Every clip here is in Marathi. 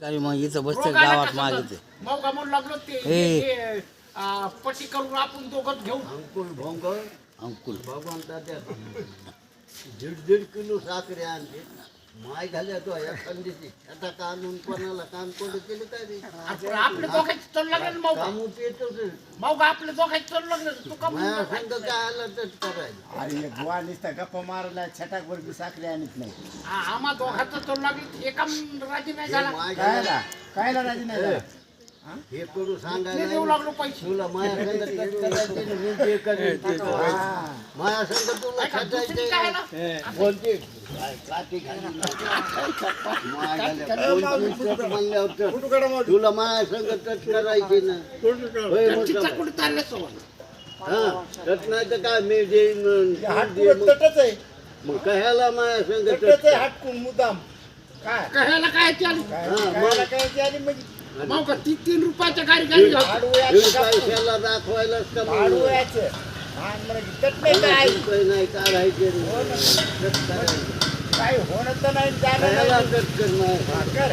काय मग इथं बसते गावात मागते मग म्हणून लागलो ते पटी करून आपण दोघं घेऊ अंकुल भोंगर अंकुल भगवान तात्या दीड किलो साखरे आणते माय झाल्या तो एखाद्याची छटा काढून कोणाला काम कोण केलं काय रे आपले दोघांची चल लागलं मग काम येतो मग आपले दोघांची चल लागलं तू का माया संग काय आलं तर करायचं अरे बुवा नुसता गप्पा मारला छटाक वर साखरी आणत नाही आम्हा दोघांचं चल लागली एका राजी नाही झाला माय कायला कायला राजी नाही झाला? हे करू ते सांगायला देऊ लागलो पैसे तुला माया संग टच करायचे ना मी ते करेन माया संग तुला दुसरी काय ना? खाजायचे बोलते काय काठी घालून माया झाल्या 25 टच म्हणल्यावर तुला माया संग टच करायची ना होय चिचा मोठा कुठे चालले सोबत हा टच नाही तर काय मी देईन हाटकून तटच आहे मग कह्याला माया संग तटच टच आहे हाटकून मुद्दाम काय कशाला काय चालू कायला काय ते आली म्हणजे मग का 3 रुपयाच्या गाडी गाडी घालतो. भाडू दीड यायचं पैशाला दाखवायलाच का भाडू यायचं आणि म्हणजे तट नाही काय रुपये नाही काढायचे काय होणं तर नाही जाणं कह्याला नाही टच करणार भाकर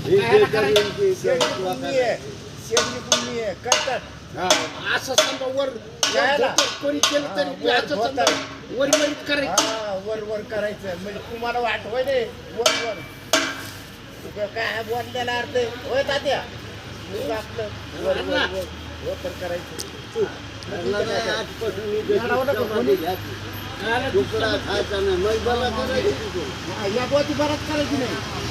हे जे करेन ते शेवटी तुला पुण्य आहे शेवटी पुण्य आहे करतात असं समजा वर यायला. कोणी केलं तरी वर असं समजा होतं. वर करायचं हा वर वर करायचं म्हणजे तुम्हाला वाटवय रे वर वर तुझं काय बोललेला अर्थ आहे? होय तात्या तू आपलं वर वर वर वर तर करायचं त्याला नाही आजपासून मी चपाती घ्यायची. तुकडा खायचा नाही मग मला करायची तू या गोती बराच करायची नाही